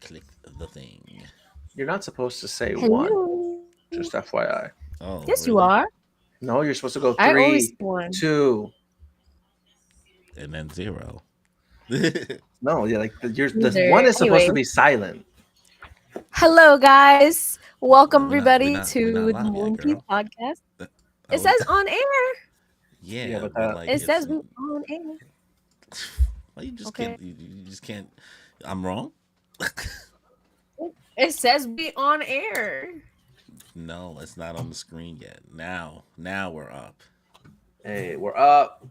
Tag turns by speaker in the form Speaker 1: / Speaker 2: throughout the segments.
Speaker 1: click the thing.
Speaker 2: You're not supposed to say one.
Speaker 3: Hello.
Speaker 2: Just FYI.
Speaker 1: Oh,
Speaker 3: Yes, you
Speaker 1: really?
Speaker 3: are.
Speaker 2: No, you're supposed to go
Speaker 3: I always say
Speaker 2: three,
Speaker 3: one.
Speaker 2: 2.
Speaker 1: And then zero.
Speaker 2: No, yeah, like the one
Speaker 3: Either.
Speaker 2: is supposed to
Speaker 3: Anyways,
Speaker 2: be silent.
Speaker 3: hello guys. Welcome everybody
Speaker 1: We're not
Speaker 3: to the
Speaker 1: live yet,
Speaker 3: Moon Piece
Speaker 1: girl.
Speaker 3: podcast.
Speaker 1: That,
Speaker 3: It
Speaker 1: that was
Speaker 3: says on air.
Speaker 2: Yeah,
Speaker 1: yeah,
Speaker 2: but
Speaker 1: but
Speaker 2: that
Speaker 1: like
Speaker 3: It
Speaker 1: it's
Speaker 3: says we on air.
Speaker 1: well, you just
Speaker 3: Okay.
Speaker 1: can't. You just can't. I'm wrong.
Speaker 3: It says we on air.
Speaker 1: No, it's not on the screen yet. Now we're up.
Speaker 2: hey, we're up.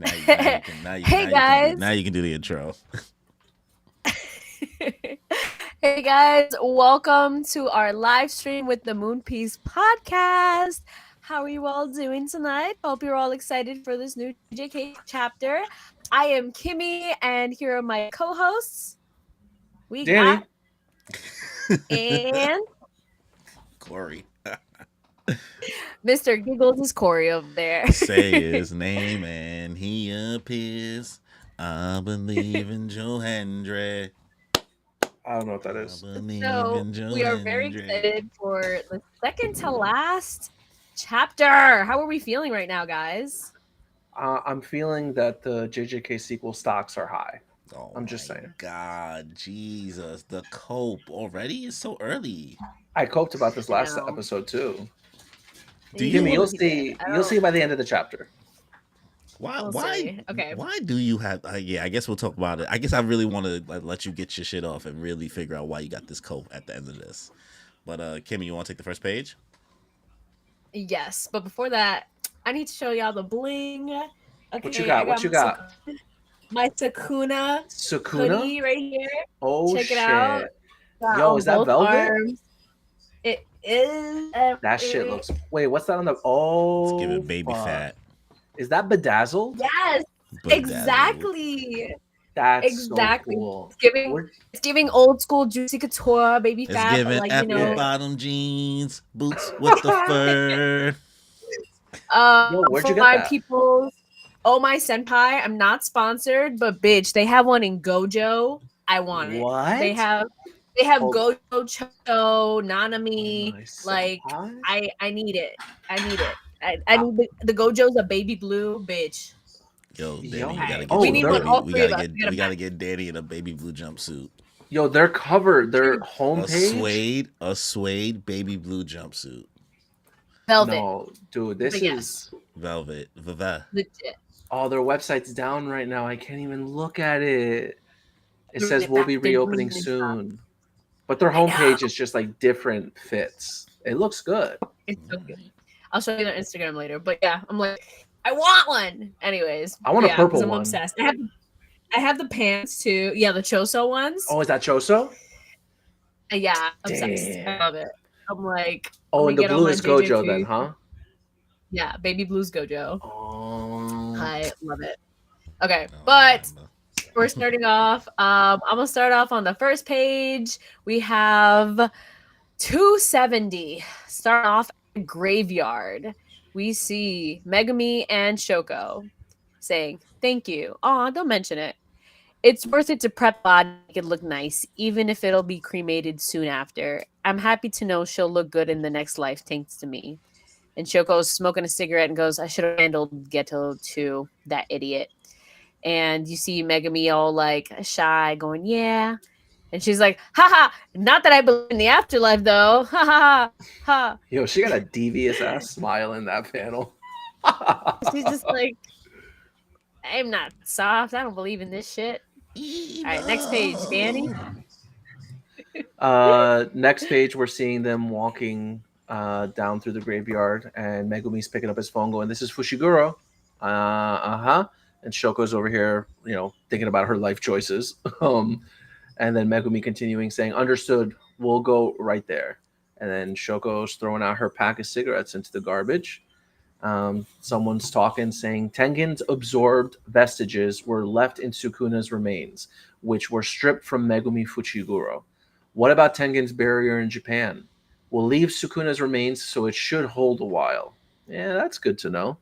Speaker 3: Hey
Speaker 1: Now
Speaker 3: guys.
Speaker 1: you can do the intro.
Speaker 3: Hey guys, welcome to our live stream with the Moon Piece podcast. How are you all doing tonight? Hope you're all excited for this new JK chapter. I am Kimmy, and here are my co-hosts. We got
Speaker 2: Danny.
Speaker 3: and
Speaker 1: Corey.
Speaker 3: Mr. Giggles is Corey over there.
Speaker 1: Say his name and he appears. I believe in Johandre.
Speaker 2: I don't know what that
Speaker 1: I
Speaker 2: is.
Speaker 1: believe
Speaker 3: So
Speaker 1: in
Speaker 3: we are very
Speaker 1: Johandre.
Speaker 3: excited for the second to last chapter. How are we feeling right now, guys?
Speaker 2: I'm feeling that the JJK sequel stocks are high.
Speaker 1: Oh
Speaker 2: I'm just
Speaker 1: my
Speaker 2: saying.
Speaker 1: God, Jesus! The cope already is so early.
Speaker 2: I coped about this
Speaker 3: I
Speaker 2: last
Speaker 3: know.
Speaker 2: episode too.
Speaker 1: Do
Speaker 3: You
Speaker 2: Kimmy,
Speaker 1: you?
Speaker 2: you'll
Speaker 3: did. He did.
Speaker 2: see.
Speaker 3: I
Speaker 2: You'll
Speaker 3: don't.
Speaker 2: see by the end of the chapter.
Speaker 1: Why?
Speaker 3: We'll
Speaker 1: Why?
Speaker 3: see. Okay.
Speaker 1: Why do you have? Yeah, I guess we'll talk about it. I guess I really want to let you get your shit off and really figure out why you got this cope at the end of this. But Kimmy, you want to take the first page?
Speaker 3: Yes, but before that, I need to show y'all the bling.
Speaker 2: What you
Speaker 3: Okay, I
Speaker 2: got?
Speaker 3: got
Speaker 2: What you got?
Speaker 3: my Sakuna
Speaker 2: Sukuna?
Speaker 3: hoodie right here.
Speaker 2: Oh
Speaker 3: Check it out.
Speaker 2: shit!
Speaker 3: Got
Speaker 2: Yo,
Speaker 3: on
Speaker 2: is that
Speaker 3: both
Speaker 2: velvet?
Speaker 3: arms. It is.
Speaker 2: That shit looks. Wait, what's that on the?
Speaker 1: Let's give
Speaker 2: Oh
Speaker 1: it baby
Speaker 2: fuck!
Speaker 1: fat,
Speaker 2: Is that bedazzled?
Speaker 3: Yes,
Speaker 1: bedazzled.
Speaker 3: exactly.
Speaker 2: That's so
Speaker 3: Exactly.
Speaker 2: cool.
Speaker 3: It's giving.
Speaker 2: Where,
Speaker 3: It's giving old school Juicy Couture, baby
Speaker 1: It's
Speaker 3: fat, but
Speaker 1: giving
Speaker 3: like
Speaker 1: apple
Speaker 2: yeah.
Speaker 1: bottom jeans, boots with the fur.
Speaker 2: Yo, where'd you
Speaker 3: For
Speaker 2: get
Speaker 3: my
Speaker 2: that?
Speaker 3: peoples. Oh my senpai, I'm not sponsored, but bitch, they have one in Gojo. I want it. They
Speaker 2: What?
Speaker 3: have
Speaker 2: Hold
Speaker 3: Gojo Cho, Nanami.
Speaker 2: my
Speaker 3: Like
Speaker 2: senpai.
Speaker 3: I need it. I need it. I need the Gojo's a baby blue, bitch.
Speaker 1: Yo, Danny,
Speaker 2: Yo.
Speaker 1: you gotta
Speaker 3: Alright.
Speaker 1: get
Speaker 3: We
Speaker 2: Oh,
Speaker 1: you a
Speaker 3: need one,
Speaker 2: they're
Speaker 1: baby.
Speaker 3: all three of us. We
Speaker 1: We
Speaker 3: gotta
Speaker 1: gotta get Danny in a baby blue jumpsuit.
Speaker 2: Yo, their cover, their
Speaker 1: A
Speaker 2: homepage.
Speaker 1: suede baby blue jumpsuit.
Speaker 3: velvet.
Speaker 2: No, dude,
Speaker 3: But
Speaker 2: this
Speaker 3: yes,
Speaker 2: is.
Speaker 1: Velvet. Vava.
Speaker 3: legit.
Speaker 2: Oh, their website's down right now. I can't even look at it. It
Speaker 3: Bring
Speaker 2: says
Speaker 3: it
Speaker 2: we'll
Speaker 3: back
Speaker 2: be
Speaker 3: to
Speaker 2: reopening
Speaker 3: green and top.
Speaker 2: soon, but their
Speaker 3: I know.
Speaker 2: homepage is just like different fits. It looks good.
Speaker 3: It's so good.
Speaker 1: Alright.
Speaker 3: I'll show you their Instagram later. But yeah, I'm like, I want one. Anyways,
Speaker 2: I want a
Speaker 3: yeah, because
Speaker 2: purple
Speaker 3: I'm
Speaker 2: one.
Speaker 3: obsessed. I have the pants too. Yeah, the Choso ones.
Speaker 2: Oh, is that Choso?
Speaker 3: Yeah, obsessed. I
Speaker 2: Damn.
Speaker 3: love it. I'm like, let
Speaker 2: Oh,
Speaker 3: me
Speaker 2: and the
Speaker 3: get on
Speaker 2: blue
Speaker 3: my
Speaker 2: is Gojo
Speaker 3: JJK.
Speaker 2: then, huh?
Speaker 3: Yeah, baby blues Gojo.
Speaker 2: Oh,
Speaker 3: I love it. Okay,
Speaker 1: No, I
Speaker 3: but
Speaker 1: remember.
Speaker 3: we're starting off. I'm gonna start off on the first page. We have 270. Start off at graveyard. We see Megami and Shoko saying, "Thank you." Aw, don't mention it. It's worth it to prep body make it look nice, even if it'll be cremated soon after. I'm happy to know she'll look good in the next life, thanks to me. And Shoko's smoking a cigarette and goes, I should have handled Ghetto too, that idiot. And you see Megami all like shy, going, yeah. And she's like, haha, not that I believe in the afterlife though. Ha ha ha.
Speaker 2: yo, she got a devious ass smile in that panel.
Speaker 3: She's just like, I'm not soft. I don't believe in this shit. All right, next page, Danny.
Speaker 1: Evil.
Speaker 2: Next page, we're seeing them walking down through the graveyard, and Megumi's picking up his phone, going, "This is Fushiguro." Uh huh. And Shoko's over here, thinking about her life choices. And then Megumi continuing saying, "Understood. We'll go right there." And then Shoko's throwing out her pack of cigarettes into the garbage. Someone's talking, saying Tengen's absorbed vestiges were left in Sukuna's remains, which were stripped from Megumi Fuchiguro. What about Tengen's barrier in Japan? We'll leave Sukuna's remains, so it should hold a while. Yeah, that's good to know.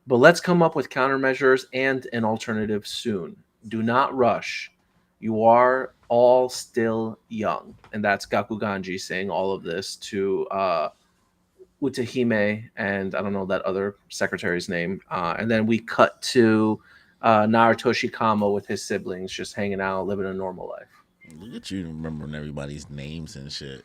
Speaker 2: But let's come up with countermeasures and an alternative soon. Do not rush. You are all still young. And that's Gakuganji saying all of this to Utahime and I don't know that other secretary's name. And then we cut to Narutoshi Kama with his siblings just hanging out, living a normal life.
Speaker 1: Look at you remembering everybody's names and shit.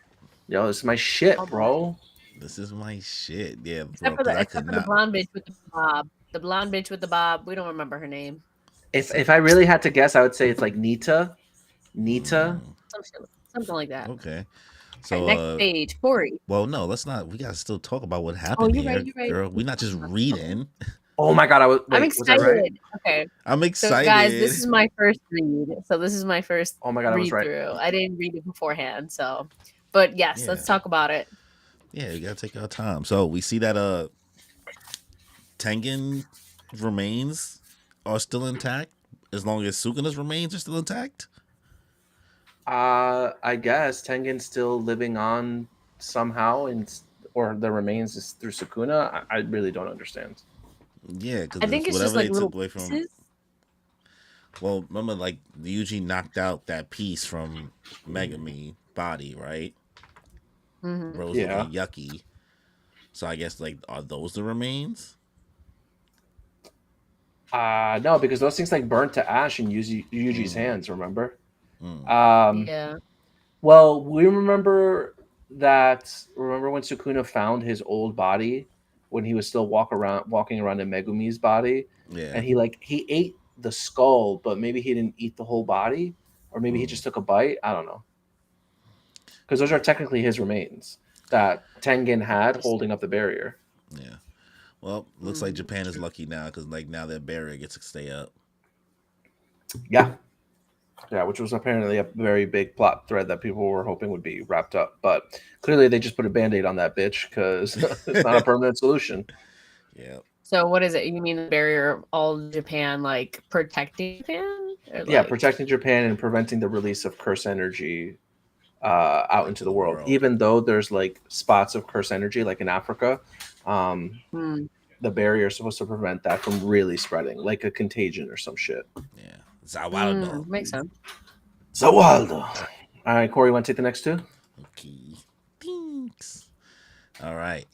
Speaker 2: Yo, this is my shit,
Speaker 3: Oh,
Speaker 2: bro.
Speaker 1: This is my shit. Yeah, bro,
Speaker 3: Except for
Speaker 1: because I could
Speaker 3: the
Speaker 1: not.
Speaker 3: blonde bitch with the bob. The blonde bitch with the bob. We don't remember her name.
Speaker 2: If I really had to guess, I would say it's like Nita. Nita.
Speaker 3: Something like that.
Speaker 1: Okay.
Speaker 3: So next page, Corey.
Speaker 1: Well, no, let's not. We gotta still talk about what
Speaker 3: Oh,
Speaker 1: happened
Speaker 3: you're
Speaker 1: here,
Speaker 3: right. You're right.
Speaker 1: girl. We're not just reading.
Speaker 2: Oh my god,
Speaker 3: I'm
Speaker 2: was that
Speaker 3: excited.
Speaker 2: right?
Speaker 3: Okay.
Speaker 1: I'm excited.
Speaker 3: So guys, this is my first read. So this is my first
Speaker 2: Oh my god, I was
Speaker 3: read
Speaker 2: right.
Speaker 3: through. I didn't read it beforehand. So, but yes, let's talk about it.
Speaker 1: Yeah, you gotta take our time. So we see that Tengen remains are still intact as long as Sukuna's remains are still intact.
Speaker 2: I guess Tengen's still living on somehow, or the remains is through Sukuna. I really don't understand.
Speaker 1: Yeah, because
Speaker 3: I think it's just
Speaker 1: whatever
Speaker 3: like
Speaker 1: they
Speaker 3: little
Speaker 1: took away from.
Speaker 3: pieces.
Speaker 1: Well, remember, like Yuji knocked out that piece from Megami body, right?
Speaker 3: Mm-hmm.
Speaker 1: Rose looking yucky. So I guess like are those the remains?
Speaker 2: No, because those things like burnt to ash in Yuji's hands. Remember?
Speaker 3: Yeah.
Speaker 2: Well, we remember that. Remember when Sukuna found his old body when he was still walking around in Megumi's body,
Speaker 1: Yeah.
Speaker 2: and he ate the skull, but maybe he didn't eat the whole body, or maybe he just took a bite. I don't know, because those are technically his remains that Tengen had holding up the barrier.
Speaker 1: Yeah. Well, looks like Japan is lucky now because like now that barrier gets to stay up.
Speaker 2: Yeah. Yeah, which was apparently a very big plot thread that people were hoping would be wrapped up. But clearly they just put a Band-Aid on that bitch because it's not a permanent solution.
Speaker 1: Yeah.
Speaker 3: So what is it? You mean the barrier of all Japan, like protecting Japan?
Speaker 2: Yeah, protecting Japan and preventing the release of curse energy out into the world. Even though there's like spots of curse energy, like in Africa, the barrier is supposed to prevent that from really spreading, like a contagion or some shit.
Speaker 1: Yeah. Zawaldo.
Speaker 3: Makes sense.
Speaker 2: Zawaldo. All right, Corey, you want to take the next two?
Speaker 1: Okay. Thanks. All right.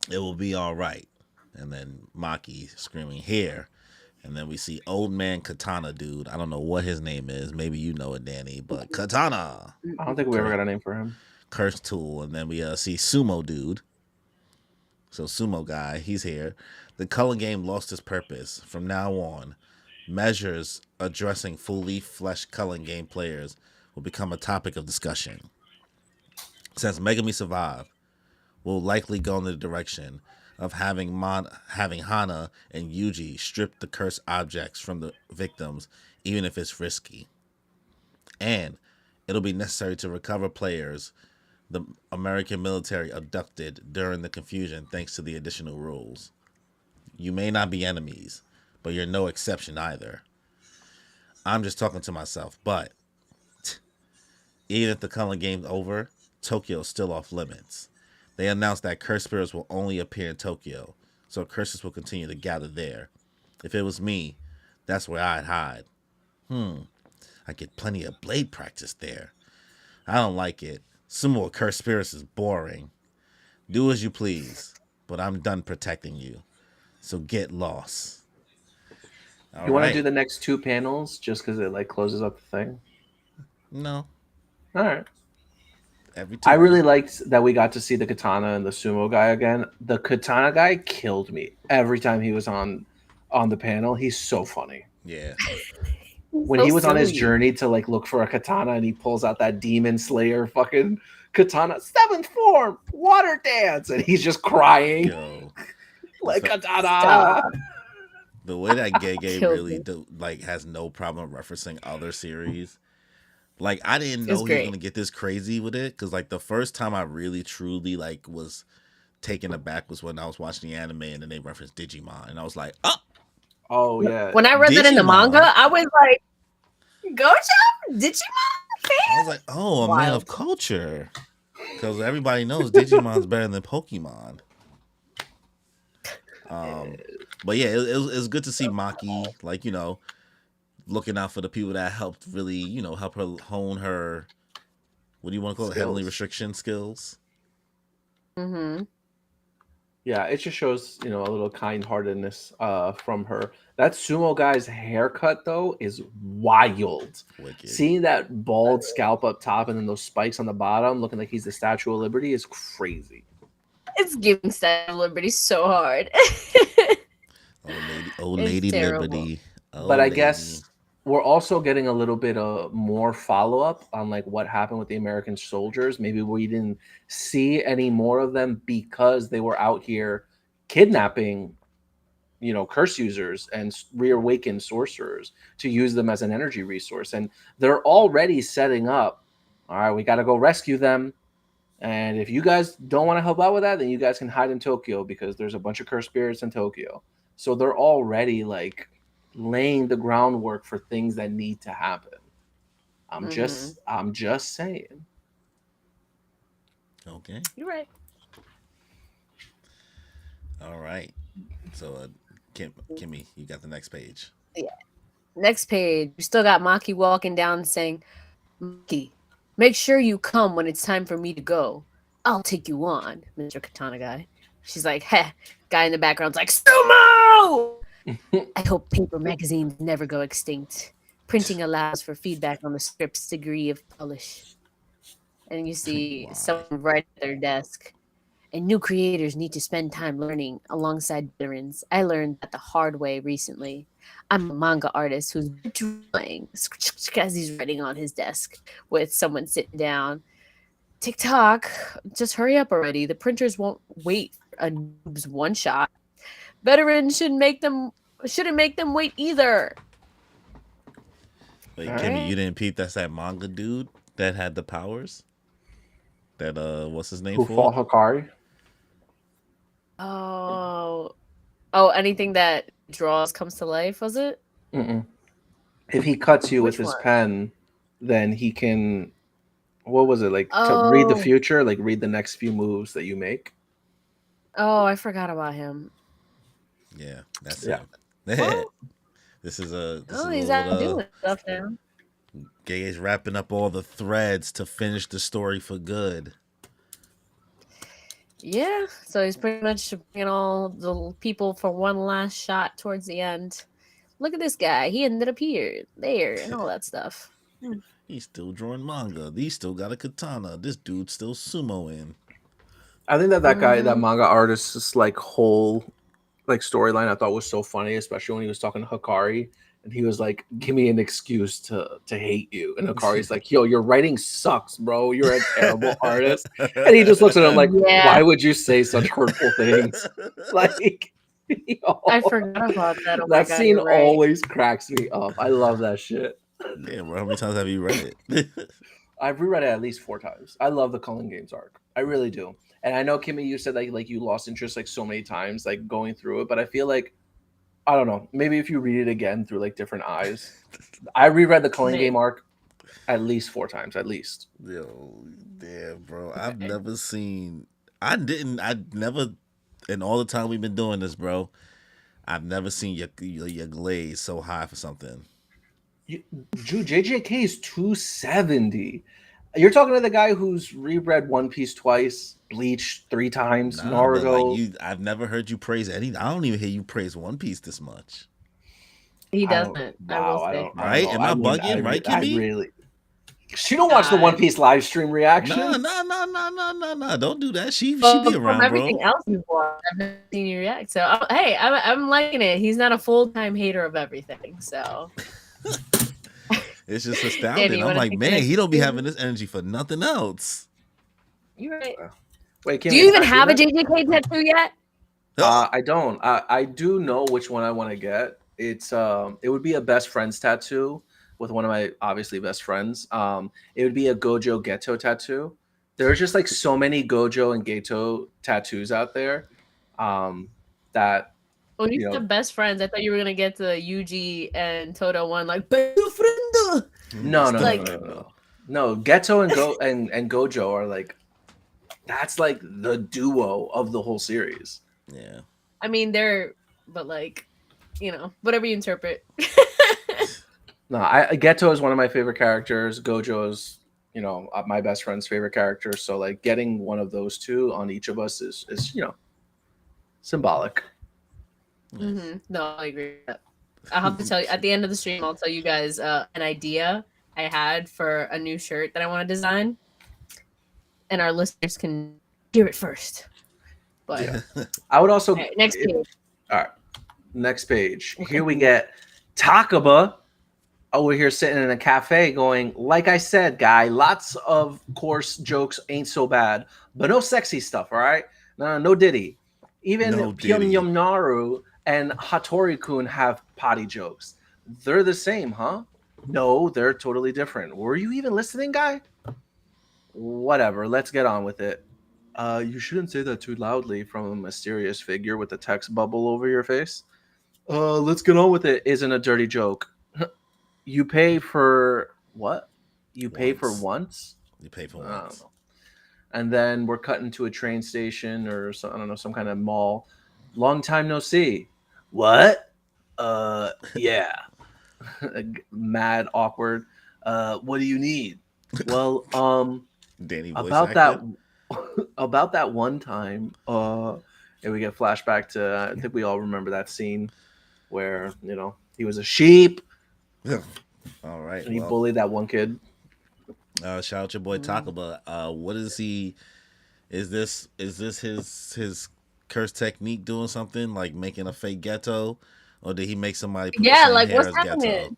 Speaker 1: It will be all right. And then Maki screaming here. And then we see old man Katana dude. I don't know what his name is. Maybe you know it, Danny. But Katana.
Speaker 2: I don't think we ever got a name for him.
Speaker 1: Curse tool. And then we see Sumo dude. So Sumo guy, he's here. The color game lost its purpose. From now on, measures addressing fully fleshed coloring game players will become a topic of discussion. Since Megami survived, we'll likely go in the direction of having Hana and Yuji strip the cursed objects from the victims, even if it's risky. And it'll be necessary to recover players the American military abducted during the confusion thanks to the additional rules. You may not be enemies, but you're no exception either. I'm just talking to myself, but even if the color game's over, Tokyo's still off limits. They announced that cursed spirits will only appear in Tokyo, so curses will continue to gather there. If it was me, that's where I'd hide. I get plenty of blade practice there. I don't like it. Sumo cursed spirits is boring. Do as you please, but I'm done protecting you. So get lost.
Speaker 2: You want to do the next two panels just because it like closes up the thing?
Speaker 1: No.
Speaker 2: All right. I really liked that we got to see the Katana and the Sumo guy again. The Katana guy killed me every time he was on the panel. He's so funny.
Speaker 1: Yeah.
Speaker 2: When he was on his journey to like look for a katana and he pulls out that demon slayer fucking katana, 7th form, water dance, and he's just crying.
Speaker 1: Yo.
Speaker 2: Like katana.
Speaker 1: The way that Gege really has no problem referencing other series. Like I didn't know he was gonna get this crazy with it, because like the first time I really truly like was taken aback was when I was watching the anime and then they referenced Digimon and I was like,
Speaker 2: oh yeah.
Speaker 3: When I read that in the manga, I was like, Gojo? Digimon fan?
Speaker 1: I was like, oh, a man of culture. Because everybody knows Digimon's better than Pokemon. But yeah, it was good to see Maki, like, you know, looking out for the people that helped really, help her hone her, what do you want to call it, heavenly
Speaker 2: Skills.
Speaker 1: restriction skills.
Speaker 3: Mm-hmm.
Speaker 2: Yeah, it just shows, a little kind-heartedness from her. That sumo guy's haircut though is wild.
Speaker 1: Wicked.
Speaker 2: Seeing that bald scalp up top and then those spikes on the bottom, looking like he's the Statue of Liberty, is crazy.
Speaker 3: It's giving Statue of Liberty so hard.
Speaker 1: Old
Speaker 3: It's
Speaker 1: lady
Speaker 3: terrible.
Speaker 1: Liberty.
Speaker 2: But
Speaker 1: Old
Speaker 2: I
Speaker 1: lady.
Speaker 2: guess we're also getting a little bit of more follow-up on like what happened with the American soldiers. Maybe we didn't see any more of them because they were out here kidnapping, curse users and reawakened sorcerers to use them as an energy resource. And they're already setting up, all right, we got to go rescue them. And if you guys don't want to help out with that, then you guys can hide in Tokyo because there's a bunch of cursed spirits in Tokyo. So they're already like laying the groundwork for things that need to happen. I'm just saying.
Speaker 1: Okay.
Speaker 3: You're right.
Speaker 1: All right. So, Kimmy, you got the next page.
Speaker 3: Yeah. Next page, we still got Maki walking down saying, Maki, make sure you come when it's time for me to go. I'll take you on, Mr. Katana guy. She's like, heh. Guy in the background's like, Sumo! I hope paper magazines never go extinct. Printing allows for feedback on the script's degree of polish. And you see
Speaker 1: Why?
Speaker 3: someone right at their desk. And new creators need to spend time learning alongside veterans. I learned that the hard way recently. I'm a manga artist who's drawing as he's writing on his desk with someone sitting down. TikTok, just hurry up already. The printers won't wait for a noob's one shot. Veterans shouldn't make them wait either.
Speaker 1: Wait,
Speaker 2: All
Speaker 1: Kimmy,
Speaker 3: right.
Speaker 1: you didn't peep? That's that manga dude that had the powers. That what's his name
Speaker 2: Who
Speaker 1: for?
Speaker 2: fought Hikari?
Speaker 3: Oh, anything that draws comes to life, was it?
Speaker 2: Mm-mm. If he cuts you with
Speaker 3: Which
Speaker 2: his
Speaker 3: one?
Speaker 2: pen, then he can. What was it like to read the
Speaker 3: Oh,
Speaker 2: future? Like read the next few moves that you make.
Speaker 3: I forgot about him.
Speaker 1: Yeah, that's
Speaker 2: Yeah.
Speaker 1: him.
Speaker 3: Well,
Speaker 1: This is a
Speaker 3: he's
Speaker 1: little
Speaker 3: out doing stuff now.
Speaker 1: Gay's wrapping up all the threads to finish the story for good.
Speaker 3: Yeah, so he's pretty much bringing all the people for one last shot towards the end. Look at this guy. He ended up here, there, and all that stuff.
Speaker 1: He's still drawing manga. He's still got a katana. This dude's still sumoing.
Speaker 2: I think that guy, that
Speaker 3: Mm-hmm.
Speaker 2: manga artist's like whole like storyline, I thought was so funny, especially when he was talking to Hikari, and he was like, "Give me an excuse to hate you," and Hikari's like, "Yo, your writing sucks, bro. You're a terrible artist," and he just looks at him like,
Speaker 3: Yeah,
Speaker 2: "Why would you say such hurtful things?" Like,
Speaker 3: I
Speaker 2: yo,
Speaker 3: forgot about that. Oh my
Speaker 2: that
Speaker 3: god,
Speaker 2: scene
Speaker 3: you're right.
Speaker 2: always cracks me up. I love that shit.
Speaker 1: Damn, bro, how many times have you read it?
Speaker 2: I've reread it at least 4 times. I love the Cullen Games arc. I really do. And I know Kimmy, you said like you lost interest like so many times, like going through it. But I feel like I don't know. Maybe if you read it again through like different eyes. I reread the Cullen Game
Speaker 3: Maybe.
Speaker 2: arc at least 4 times, at least.
Speaker 1: Yo, damn, bro. I've
Speaker 3: Okay.
Speaker 1: never seen. I never. In all the time we've been doing this, bro, I've never seen your glaze so high for something.
Speaker 2: JJK is 270. You're talking to the guy who's reread One Piece twice, Bleach 3 times,
Speaker 1: Nah, but like
Speaker 2: Naruto.
Speaker 1: I've never heard you praise any. I don't even hear you praise One Piece this much.
Speaker 3: He
Speaker 2: I don't.
Speaker 3: doesn't. I will
Speaker 2: Wow,
Speaker 3: say.
Speaker 2: I don't
Speaker 1: Right?
Speaker 2: know.
Speaker 1: Am I bugging? Right,
Speaker 2: I
Speaker 1: Kimmy?
Speaker 2: really. She don't watch the One Piece live stream
Speaker 1: Nah,
Speaker 2: reactions.
Speaker 1: nah. Don't do that. She
Speaker 3: But
Speaker 1: be
Speaker 3: from
Speaker 1: around,
Speaker 3: everything
Speaker 1: bro.
Speaker 3: else you've watched, I've never seen you react. So, hey, I'm liking it. He's not a full time hater of everything. So,
Speaker 1: It's just
Speaker 3: Danny,
Speaker 1: astounding.
Speaker 3: you
Speaker 1: I'm
Speaker 3: want to
Speaker 1: like,
Speaker 3: take
Speaker 1: man,
Speaker 3: next?
Speaker 1: he don't be having this energy for nothing else.
Speaker 3: You're right.
Speaker 2: Wait, Kimmy,
Speaker 3: Do you
Speaker 2: it's
Speaker 3: even
Speaker 2: not
Speaker 3: have a
Speaker 2: good?
Speaker 3: JJK tattoo yet?
Speaker 2: I don't. I do know which one I want to get. It would be a best friends tattoo with one of my obviously best friends. It would be a Gojo Geto tattoo. There's just like so many Gojo and Geto tattoos out there. That
Speaker 3: When you
Speaker 2: you know,
Speaker 3: said best friends, I thought you were gonna get the Yuji and Toto one, like best friend.
Speaker 2: no, no, no,
Speaker 3: Like-
Speaker 2: no, no, no, no. Geto and and Gojo are like that's like the duo of the whole series.
Speaker 1: Yeah.
Speaker 3: I mean, but like, whatever you interpret.
Speaker 2: No, Geto is one of my favorite characters. Gojo is, my best friend's favorite character. So like getting one of those two on each of us is symbolic.
Speaker 3: Mm-hmm. No, I agree with that. I'll have to tell you at the end of the stream. I'll tell you guys an idea I had for a new shirt that I want to design, and our listeners can hear it first. But
Speaker 2: Yeah. I would also
Speaker 3: next page.
Speaker 2: All right, next page. Here we get Takaba over here sitting in a cafe going, like I said, guy, lots of course jokes ain't so bad, but no sexy stuff, all right? No Diddy. Even
Speaker 1: No Diddy.
Speaker 2: Pyongyamnaru and Hattori-kun have potty jokes. They're the same, huh? No, they're totally different. Were you even listening, guy? Whatever, let's get on with it. You shouldn't say that too loudly from a mysterious figure with a text bubble over your face. Let's get on with it isn't a dirty joke. You pay for what? You pay for once?
Speaker 1: You pay for
Speaker 2: I
Speaker 1: once.
Speaker 2: don't know. And then we're cutting to a train station or I don't know, some kind of mall. Long time no see. What? Yeah. Mad awkward. What do you need? Well,
Speaker 1: Danny voice
Speaker 2: about
Speaker 1: acting?
Speaker 2: about that one time, and we get flashback to I think we all remember that scene where, he was a sheep.
Speaker 1: All right.
Speaker 2: And he bullied that one kid.
Speaker 1: Shout out your boy Takaba. What is he? Is this his curse technique doing something like making a fake ghetto, or did he make somebody put the same
Speaker 3: like
Speaker 1: hair
Speaker 3: what's
Speaker 1: as
Speaker 3: happening?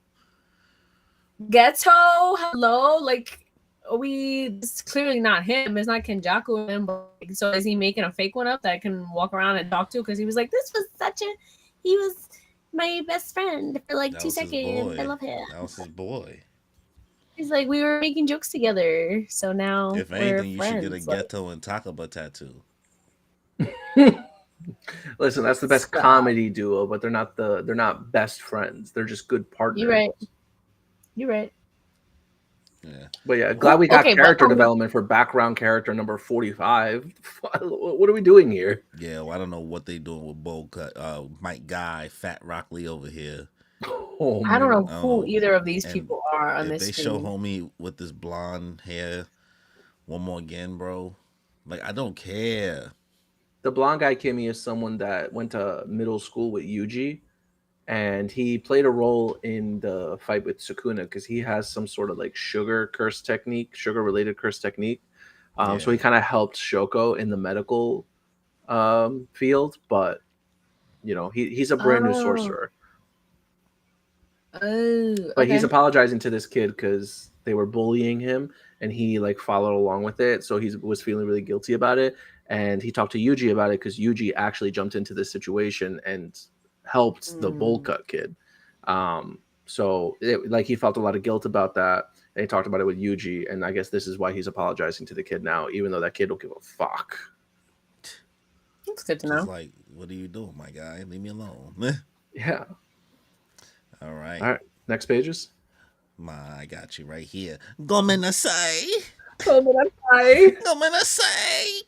Speaker 3: Ghetto, hello, like it's clearly not him. It's not Kenjaku him. But, so is he making a fake one up that I can walk around and talk to? Because he was like, he was my best friend for like 2 seconds. I love him.
Speaker 1: That was his boy.
Speaker 3: He's like, we were making jokes together, so now
Speaker 1: if anything, you should get a Ghetto and Takaba tattoo.
Speaker 2: Listen, that's the best comedy duo, but they're not best friends. They're just good partners.
Speaker 3: You're right.
Speaker 1: Yeah.
Speaker 2: But yeah, glad we got character development for background character number 45. What are we doing here?
Speaker 1: Yeah, well, I don't know what they doing with Bold Cut, Mike Guy, Fat Rock Lee over here.
Speaker 3: I don't know who either of these people are on this.
Speaker 1: If they show homie with this blonde hair one more again, bro, like I don't care.
Speaker 2: The blonde guy Kimmy is someone that went to middle school with Yuji, and he played a role in the fight with Sukuna because he has some sort of like sugar related curse technique. So he kind of helped Shoko in the medical field, but he's a brand new sorcerer. But he's apologizing to this kid because they were bullying him, and he like followed along with it. So he was feeling really guilty about it, and he talked to Yuji about it because Yuji actually jumped into this situation and helped the bowl cut kid. So he felt a lot of guilt about that, and he talked about it with Yuji, and I guess this is why he's apologizing to the kid now, even though that kid don't give a fuck.
Speaker 3: That's good to know.
Speaker 1: Just like, what are you doing, my guy? Leave me alone.
Speaker 2: Yeah.
Speaker 1: All right.
Speaker 2: Next pages.
Speaker 1: I got you right here. Gomenasai.
Speaker 3: Gomenasai.
Speaker 1: Gomenasai.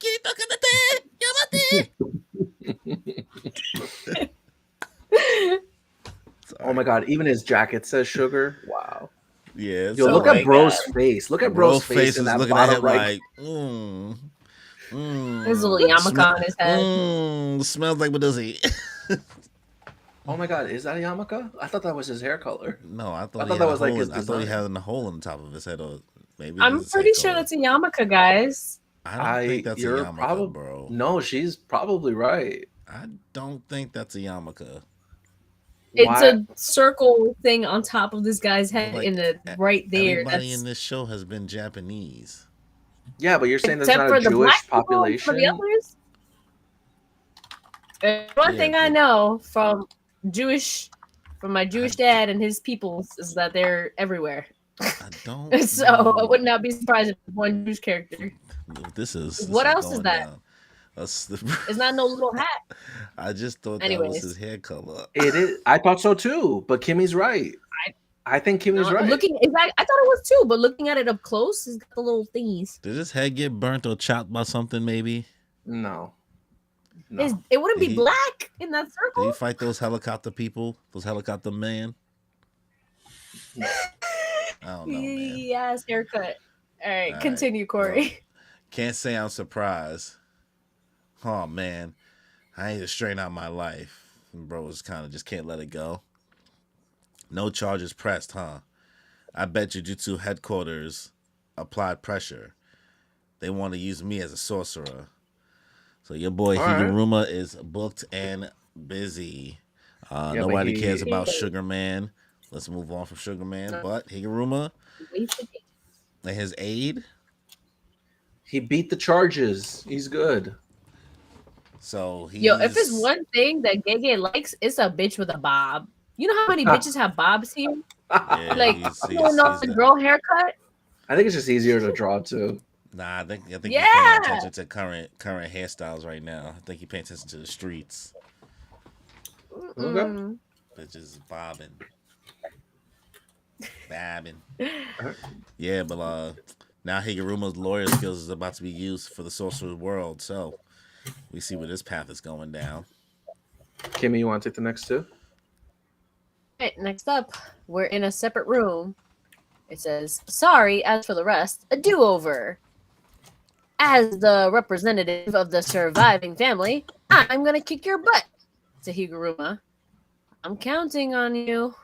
Speaker 2: Oh my god! Even his jacket says sugar. Wow.
Speaker 1: Yeah.
Speaker 2: Yo, look at bro's face. Look at bro's face in that
Speaker 1: looking
Speaker 2: bottom
Speaker 1: at him
Speaker 2: right.
Speaker 1: Like,
Speaker 3: There's a little yarmulke on his head.
Speaker 1: Smells like what does he?
Speaker 2: Oh my god, is that a yarmulke? I thought that was his hair color.
Speaker 1: No, I thought that was like his design. I thought he had a hole on the top of his head, or maybe.
Speaker 3: I'm pretty sure that's a yarmulke, guys.
Speaker 1: I don't think that's a yarmulke, bro.
Speaker 2: No, she's probably right.
Speaker 1: I don't think that's a yarmulke.
Speaker 3: It's a circle thing on top of this guy's head, right there.
Speaker 1: Everybody in this show has been Japanese.
Speaker 2: Yeah, but you're saying there's not a Jewish population.
Speaker 3: For the others? One thing I know from my Jewish dad and his peoples is that they're everywhere.
Speaker 1: I don't.
Speaker 3: So I would not be surprised if one Jewish character. What else is that? It's not no little hat.
Speaker 1: I just thought that was his hair color.
Speaker 2: It is. I thought so too, but Kimmy's right. I think Kimmy's right.
Speaker 3: I thought it was too, but looking at it up close, it's got the little thingies.
Speaker 1: Did his head get burnt or chopped by something? Maybe.
Speaker 2: No.
Speaker 3: It wouldn't be black in that circle.
Speaker 1: Did he fight those helicopter people? Those helicopter men? I don't know, man.
Speaker 3: Yes, haircut. All right,
Speaker 1: All right.
Speaker 3: continue,
Speaker 1: Well,
Speaker 3: Corey.
Speaker 1: can't say I'm surprised. Oh man, I need to straighten out my life. And bro just kind of just can't let it go. No charges pressed, huh? I bet Jujutsu headquarters applied pressure. They want to use me as a sorcerer. So your boy
Speaker 2: All right.
Speaker 1: Higuruma is booked and busy.
Speaker 2: Yeah, but
Speaker 1: Nobody cares
Speaker 2: he
Speaker 1: about Sugar Man. Let's move on from Sugar Man. But Higuruma and his aide.
Speaker 2: he beat the charges. He's good.
Speaker 1: So
Speaker 3: Yo, if it's
Speaker 1: he's
Speaker 3: one thing that Gege likes, it's a bitch with a bob. You know how many bitches have bobs here?
Speaker 1: yeah,
Speaker 3: Like, you don't know the
Speaker 1: the-
Speaker 3: girl haircut?
Speaker 2: I think it's just easier to draw too.
Speaker 1: Nah, I think he's paying
Speaker 3: Yeah.
Speaker 1: attention to current hairstyles right now. I think he's paying attention to the streets.
Speaker 2: Okay.
Speaker 1: Bitches bobbing. Babbing. Yeah, but now Higuruma's lawyer skills is about to be used for the sorcerer's world, so we see where this path is going down.
Speaker 2: Kimmy, you want to take the next two?
Speaker 3: Right, next up, we're in a separate room. It says, sorry, as for the rest, a do-over. As the representative of the surviving family, I'm gonna kick your butt, to Higuruma. I'm counting on you.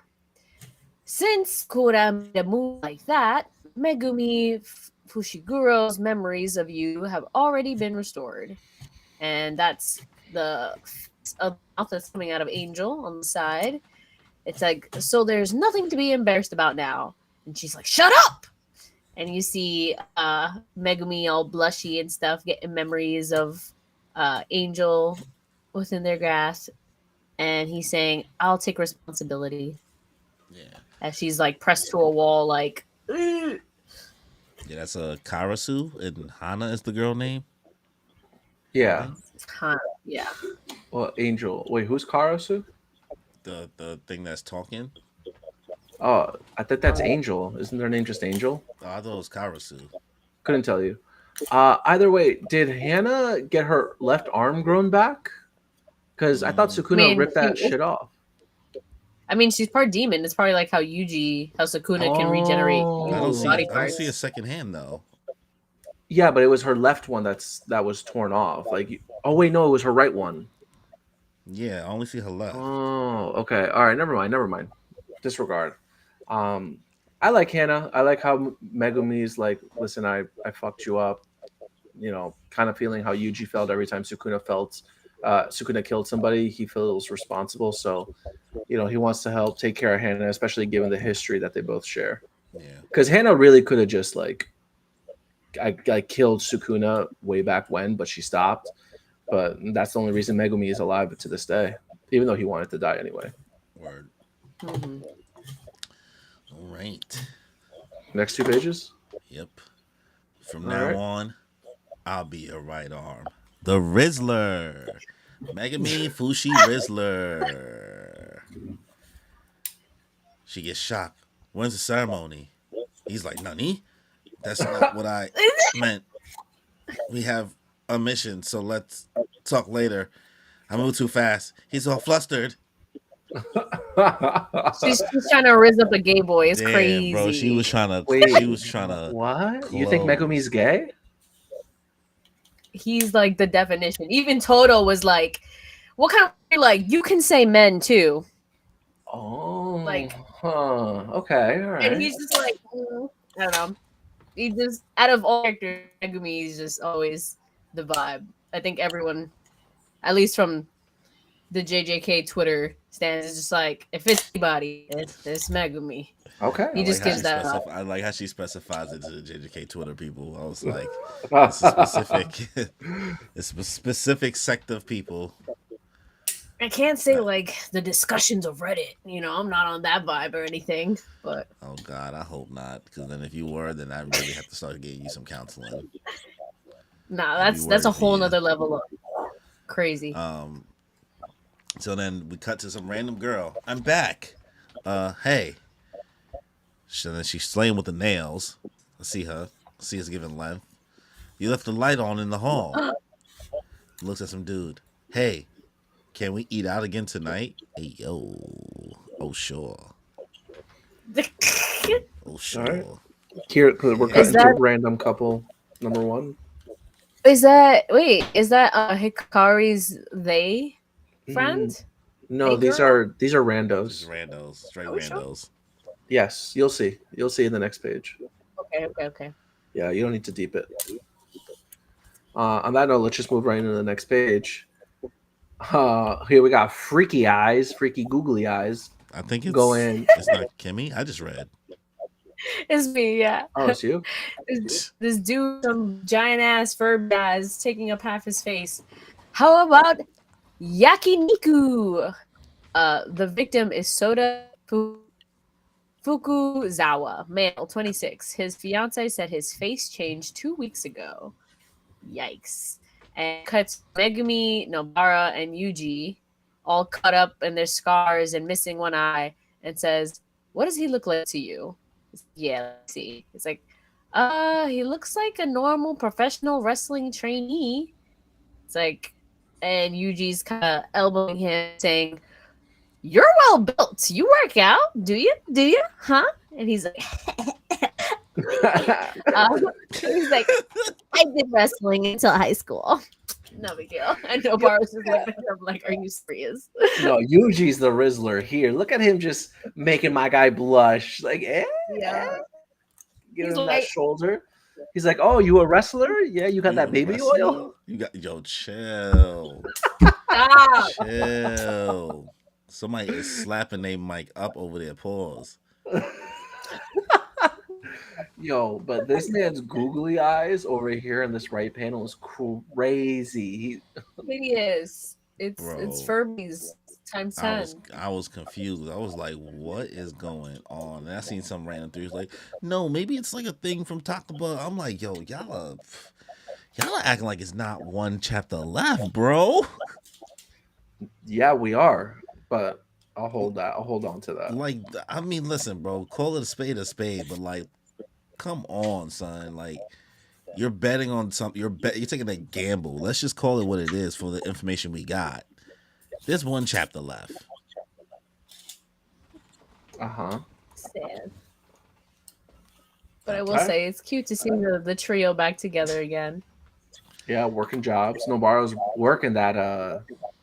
Speaker 3: Since Kura made a move like that, Megumi Fushiguro's memories of you have already been restored. And that's the mouth that's coming out of Angel on the side. It's like, so there's nothing to be embarrassed about now. And she's like, shut up! And you see Megumi all blushy and stuff, getting memories of Angel within their grasp. And he's saying, I'll take responsibility.
Speaker 1: Yeah.
Speaker 3: As she's like pressed to a wall, like,
Speaker 1: Yeah, that's a Karasu, and Hana is the girl name.
Speaker 2: Yeah.
Speaker 3: huh, yeah.
Speaker 2: Well, Angel. Wait, who's Karasu?
Speaker 1: The thing that's talking.
Speaker 2: Oh, I think that's Angel. Isn't their name just Angel?
Speaker 1: Oh, I thought it was Karasu.
Speaker 2: Couldn't tell you. Either way, did Hannah get her left arm grown back? Because I thought Sukuna ripped that shit off.
Speaker 3: I mean, she's part demon. It's probably like how Sukuna can regenerate
Speaker 1: I don't
Speaker 3: body
Speaker 1: see
Speaker 3: parts.
Speaker 1: a second hand though.
Speaker 2: Yeah, but it was her left one that was torn off. Like, oh wait, no, it was her right one.
Speaker 1: Yeah, I only see her left.
Speaker 2: Oh, okay. All right, never mind. Disregard. I like Hannah. I like how Megumi's like, listen, I fucked you up. You know, kind of feeling how Yuji felt every time Sukuna killed somebody. He feels responsible, so you know he wants to help take care of Hannah, especially given the history that they both share.
Speaker 1: Yeah,
Speaker 2: because Hannah really could have just like, I killed Sukuna way back when, but she stopped. But that's the only reason Megumi is alive to this day, even though he wanted to die anyway.
Speaker 1: word.
Speaker 3: Mm-hmm.
Speaker 1: All right.
Speaker 2: Next two pages.
Speaker 1: Yep. From
Speaker 2: All
Speaker 1: now
Speaker 2: right.
Speaker 1: on, I'll be your right arm. The Rizzler. Megami Fushi Rizzler. She gets shocked. When's the ceremony? He's like, Nani? That's not what I meant. We have a mission, so let's talk later. I moved too fast. He's all flustered.
Speaker 3: She's trying to rizz up a gay boy. It's
Speaker 1: Damn,
Speaker 3: crazy.
Speaker 1: bro. She was trying to.
Speaker 2: Wait,
Speaker 1: She was trying to.
Speaker 2: What? You think
Speaker 1: close.
Speaker 2: Megumi's gay?
Speaker 3: He's like the definition. Even Toto was like, "What kind of like you can say men too?"
Speaker 2: Oh,
Speaker 3: Like,
Speaker 2: okay, all right.
Speaker 3: and he's just like, I don't know. He just out of all characters, Megumi is just always the vibe. I think everyone, at least from the JJK Twitter stands, is just like, if it's anybody, it's Megumi.
Speaker 2: Okay.
Speaker 3: He just gives that.
Speaker 1: I like how she specifies it to the JJK Twitter people. I was like, it's a specific, it's a specific sect of people.
Speaker 3: I can't say like the discussions of Reddit. You know, I'm not on that vibe or anything. But
Speaker 1: Oh God, I hope not. Because then if you were, then I really have to start getting you some counseling.
Speaker 3: nah,
Speaker 1: I'd be
Speaker 3: that's a
Speaker 1: worried for
Speaker 3: whole
Speaker 1: you.
Speaker 3: nother level of crazy.
Speaker 1: So then we cut to some random girl. I'm back. Hey. So then she's slaying with the nails. I see her. See us giving length. You left the light on in the hall. Looks at some dude. Hey, can we eat out again tonight? Hey, yo. Oh, sure. Oh sure.
Speaker 2: All right. Here, we're
Speaker 3: Is
Speaker 2: cutting to
Speaker 3: that
Speaker 2: random couple number one.
Speaker 3: is that wait, is that Hikari's they friend?
Speaker 2: Mm, no,
Speaker 3: They
Speaker 2: these
Speaker 3: girl?
Speaker 2: are
Speaker 1: Just
Speaker 2: randos.
Speaker 1: randos, straight
Speaker 3: Are we sure?
Speaker 1: randos.
Speaker 2: Yes, you'll see. You'll see in the next page.
Speaker 3: Okay.
Speaker 2: Yeah, you don't need to deep it. On that note, let's just move right into the next page. Here we got freaky eyes, freaky googly eyes.
Speaker 1: I think
Speaker 2: Going.
Speaker 1: it's not Kimmy. I just read.
Speaker 3: It's me, yeah.
Speaker 2: Oh, it's you.
Speaker 3: This dude, some giant ass Furby guys taking up half his face. How about yakiniku? The victim is Soda Fukuzawa, male, 26. His fiance said his face changed 2 weeks ago. Yikes. And cuts Megumi, Nobara, and Yuji all cut up in their scars and missing one eye and says, "What does he look like to you?" Yeah, let's see. It's like, he looks like a normal professional wrestling trainee. It's like, and Yuji's kind of elbowing him, saying, "You're well built. You work out, do you? Do you? Huh?" And he's like, he's like, "I did wrestling until high school. No big deal." And Nobara's just looking at him like, "Are you serious?"
Speaker 2: No, Yuji's the Rizzler here. Look at him just making my guy blush. Like,
Speaker 3: Yeah.
Speaker 2: give
Speaker 3: He's
Speaker 2: him
Speaker 3: like-
Speaker 2: that shoulder. He's like, "Oh, you a wrestler? Yeah, you got
Speaker 1: You
Speaker 2: that
Speaker 1: a
Speaker 2: baby
Speaker 1: wrestler?
Speaker 2: oil."
Speaker 1: You got chill.
Speaker 3: Stop.
Speaker 1: Chill. Somebody is slapping their mic up over their paws.
Speaker 2: Yo, but this man's googly eyes over here in this right panel is crazy.
Speaker 3: It is. It's
Speaker 1: Bro.
Speaker 3: Furbies times
Speaker 1: I
Speaker 3: 10.
Speaker 1: was confused. I was like, what is going on? And I seen some random theories like, no, maybe it's like a thing from Taco Bell. I'm like, yo, y'all are acting like it's not one chapter left, bro.
Speaker 2: Yeah, we are, but I'll hold that. I'll hold on to that.
Speaker 1: Like, I mean, listen, bro, call it a spade, but like, come on, son. Like, you're betting on something. You're taking a gamble. Let's just call it what it is for the information we got. There's one chapter left.
Speaker 2: Uh-huh.
Speaker 3: Sad. But I will say it's cute to see the trio back together again.
Speaker 2: Yeah, working jobs. Nobara's working that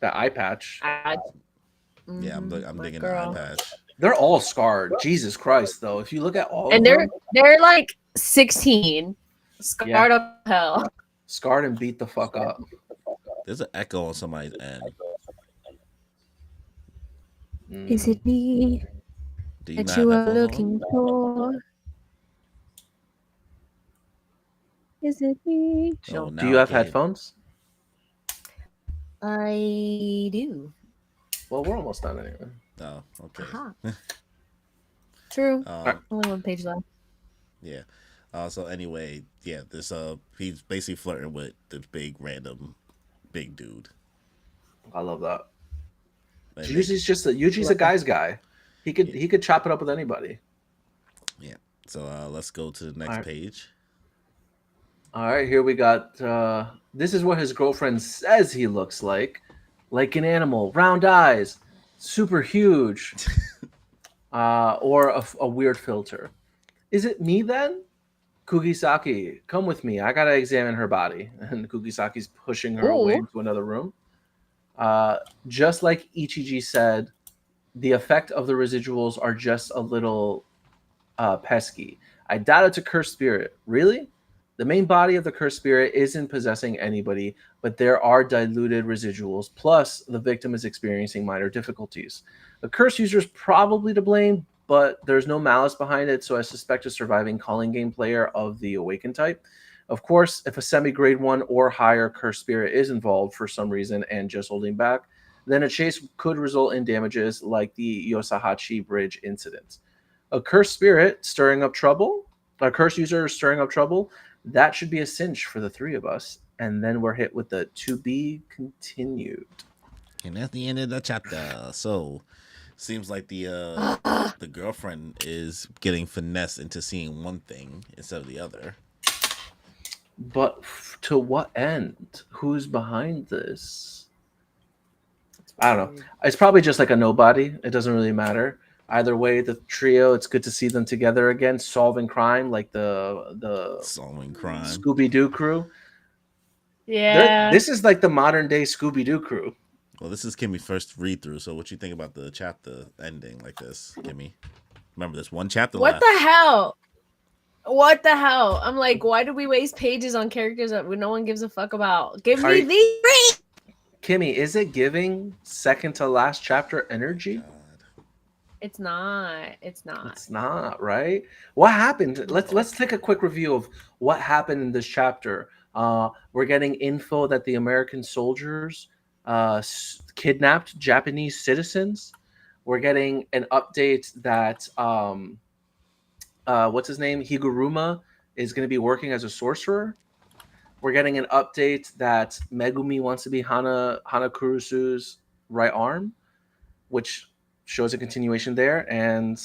Speaker 2: eye patch.
Speaker 1: Yeah, I'm digging the
Speaker 3: girl.
Speaker 1: eye patch.
Speaker 2: They're all scarred. Jesus Christ, though. If you look at all
Speaker 3: And
Speaker 2: of them,
Speaker 3: they're like 16. Scarred up hell.
Speaker 2: scarred and beat the fuck up.
Speaker 1: There's an echo on somebody's end.
Speaker 3: Is it me
Speaker 1: Do you
Speaker 3: that
Speaker 1: not
Speaker 3: you
Speaker 1: have
Speaker 3: are
Speaker 1: headphones
Speaker 3: looking for? Is it me?
Speaker 1: on? Oh,
Speaker 2: Do you have headphones?
Speaker 3: I do.
Speaker 2: Well, we're almost done anyway.
Speaker 1: Oh, okay.
Speaker 3: True.
Speaker 1: Um,
Speaker 3: Only one page left.
Speaker 1: yeah. So anyway, yeah, this he's basically flirting with this big dude.
Speaker 2: I love that.
Speaker 1: Like,
Speaker 2: Yuji's a guy's guy. He could chop it up with anybody.
Speaker 1: Yeah. So let's go to the next
Speaker 2: Alright.
Speaker 1: page.
Speaker 2: All right, here we got. This is what his girlfriend says he looks like an animal, round eyes, super huge, or a weird filter. Is it me then? Kugisaki, come with me. I gotta examine her body. And Kugisaki's pushing her away into another room. Just like Ichiji said, the effect of the residuals are just a little pesky. I doubt it's a cursed spirit. Really? The main body of the cursed spirit isn't possessing anybody, but there are diluted residuals. Plus, the victim is experiencing minor difficulties. The curse user is probably to blame, but there's no malice behind it, so I suspect a surviving calling game player of the awakened type. Of course, if a semi-grade 1 or higher cursed spirit is involved for some reason and just holding back, then a chase could result in damages like the Yosahachi Bridge incident. A cursed spirit stirring up trouble, a cursed user stirring up trouble, that should be a cinch for the three of us. And then we're hit with the to be continued.
Speaker 1: And that's the end of the chapter. So seems like the girlfriend is getting finessed into seeing one thing instead of the other.
Speaker 2: But to what end? Who's behind this? I don't know. It's probably just like a nobody. It doesn't really matter. Either way, the trio, it's good to see them together again, solving crime like the
Speaker 1: Solving crime.
Speaker 2: Scooby Doo crew.
Speaker 3: Yeah.
Speaker 2: This is like the modern day Scooby Doo crew.
Speaker 1: Well, this is Kimmy's first read through. So, what you think about the chapter ending like this, Kimmy? Remember, there's one chapter
Speaker 3: What
Speaker 1: left.
Speaker 3: the hell? What the hell? I'm like, why do we waste pages on characters that no one gives a fuck about? Give me these three.
Speaker 2: Kimmy, is it giving second to last chapter energy?
Speaker 1: God.
Speaker 3: It's not. It's not.
Speaker 2: It's not, right? What happened? Let's take a quick review of what happened in this chapter. We're getting info that the American soldiers kidnapped Japanese citizens. We're getting an update that what's his name? Higuruma is going to be working as a sorcerer. We're getting an update that Megumi wants to be Hana Kurusu's right arm, which shows a continuation there. And,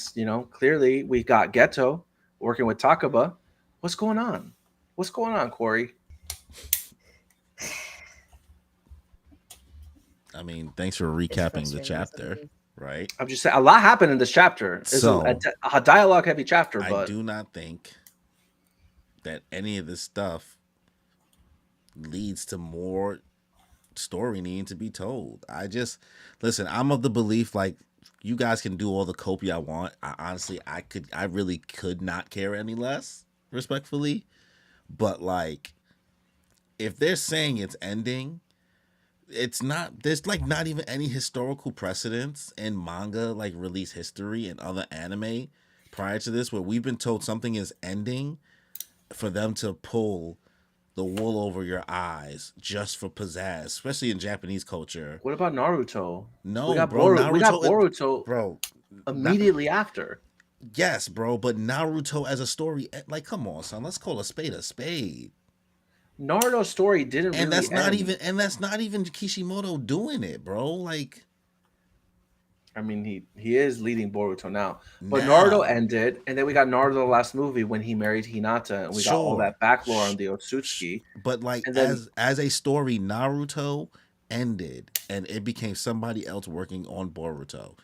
Speaker 2: clearly we got Geto working with Takaba. What's going on? What's going on, Corey?
Speaker 1: I mean, thanks for recapping the chapter, right?
Speaker 2: I'm just saying a lot happened in this chapter. It's
Speaker 1: So,
Speaker 2: a dialogue heavy chapter, but
Speaker 1: I do not think that any of this stuff leads to more story needing to be told. Listen, I'm of the belief like you guys can do all the copy I want. I really could not care any less, respectfully. But like if they're saying it's ending, it's not, there's like not even any historical precedence in manga like release history and other anime prior to this where we've been told something is ending for them to pull the wool over your eyes just for pizzazz, especially in Japanese culture.
Speaker 2: What about Naruto?
Speaker 1: No,
Speaker 2: we got
Speaker 1: bro,
Speaker 2: we got
Speaker 1: Boruto, bro,
Speaker 2: immediately after.
Speaker 1: Yes, bro, but Naruto as a story, like, come on, son, let's call a spade a spade.
Speaker 2: Naruto's story didn't
Speaker 1: and
Speaker 2: really
Speaker 1: that's not even Kishimoto doing it, bro. Like,
Speaker 2: I mean, he is leading Boruto now, but Naruto ended, and then we got Naruto the last movie when he married Hinata, and we got all that backlore on the Otsutsuki.
Speaker 1: But like, then, as a story, Naruto ended, and it became somebody else working on Boruto.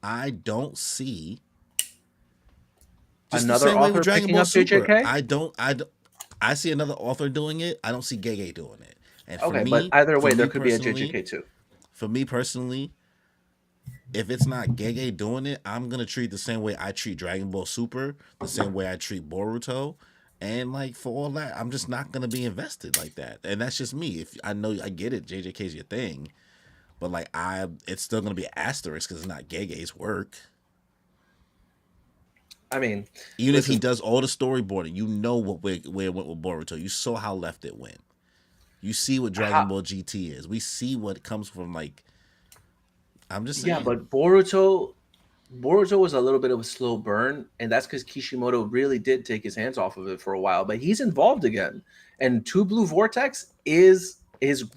Speaker 1: I don't see
Speaker 2: another author picking up JJK.
Speaker 1: I see another author doing it. I don't see Gege doing it. And for
Speaker 2: okay,
Speaker 1: me,
Speaker 2: but either way, there could be a JJK too.
Speaker 1: For me personally, if it's not Gege doing it, I'm gonna treat the same way I treat Dragon Ball Super, the same way I treat Boruto, and like for all that, I'm just not gonna be invested like that. And that's just me. If I know I get it, JJK's your thing, but like it's still gonna be asterisk because it's not Gege's work.
Speaker 2: I mean,
Speaker 1: even if he does all the storyboarding, you know where it went with Boruto. You saw how left it went. You see what Dragon Ball GT is. We see what comes from like. I'm just saying.
Speaker 2: Yeah, but Boruto was a little bit of a slow burn, and that's because Kishimoto really did take his hands off of it for a while. But he's involved again, and Two Blue Vortex is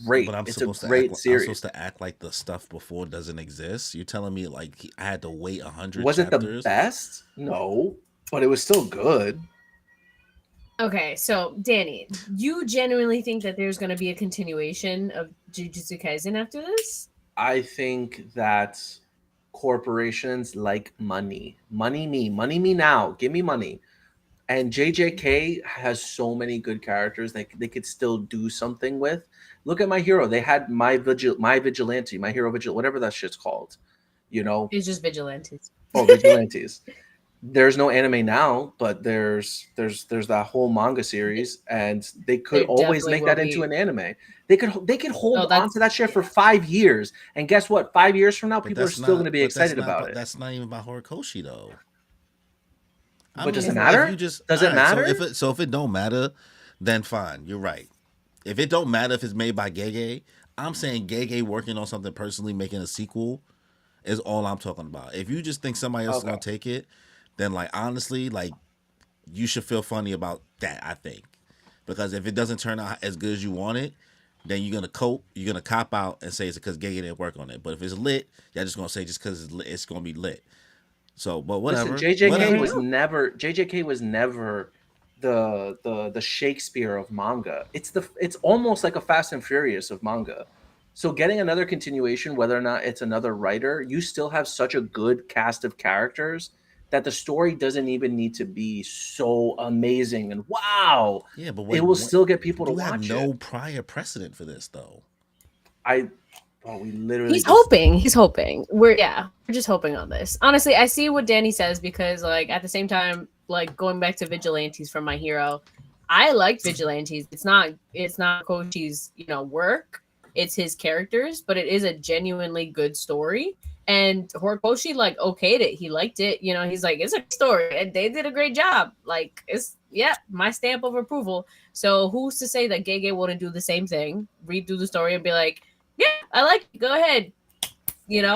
Speaker 2: great.
Speaker 1: But
Speaker 2: it's a great series.
Speaker 1: I'm supposed to act like the stuff before doesn't exist. You're telling me like I had to wait 100.
Speaker 2: Was it the best? No, but it was still good.
Speaker 3: Okay, so Danny, you genuinely think that there's going to be a continuation of Jujutsu Kaisen after this?
Speaker 2: I think that corporations like money me now, give me money. And JJK has so many good characters that they could still do something with. Look at My Hero. They had My Vigilante, My Hero Vigilante, whatever that shit's called.
Speaker 3: It's just Vigilantes.
Speaker 2: Oh, Vigilantes. There's no anime now, but there's that whole manga series, and they could always make that into an anime. They could hold on to that shit for 5 years, and guess what? 5 years from now, people are still going to be excited about it.
Speaker 1: That's not even about Horikoshi though.
Speaker 2: But does it matter? Does it matter?
Speaker 1: So if it don't matter, then fine. You're right. If it don't matter if it's made by Gege, I'm saying Gege working on something personally, making a sequel, is all I'm talking about. If you just think somebody else is gonna take it, then like honestly, like you should feel funny about that. I think because if it doesn't turn out as good as you want it, then you're gonna cop out and say it's because Gege didn't work on it. But if it's lit, you're just gonna say just because it's gonna be lit. So, but whatever.
Speaker 2: Listen, JJK was never the Shakespeare of manga. It's almost like a Fast and Furious of manga. So getting another continuation, whether or not it's another writer, you still have such a good cast of characters that the story doesn't even need to be so amazing and wow.
Speaker 1: Yeah, but
Speaker 2: It
Speaker 1: like
Speaker 2: will
Speaker 1: what
Speaker 2: still get people to
Speaker 1: you have
Speaker 2: watch it.
Speaker 1: no prior precedent for this though.
Speaker 2: I oh, we literally
Speaker 3: He's
Speaker 2: just
Speaker 3: hoping. He's hoping. We're just hoping on this. Honestly, I see what Danny says because like at the same time, like going back to Vigilantes from My Hero, I liked Vigilantes. It's not Koshi's, work. It's his characters, but it is a genuinely good story. And Horikoshi like okayed it. He liked it. He's like, it's a good story. And they did a great job. Like my stamp of approval. So who's to say that Gege wouldn't do the same thing? Read through the story and be like, yeah, I like it. Go ahead.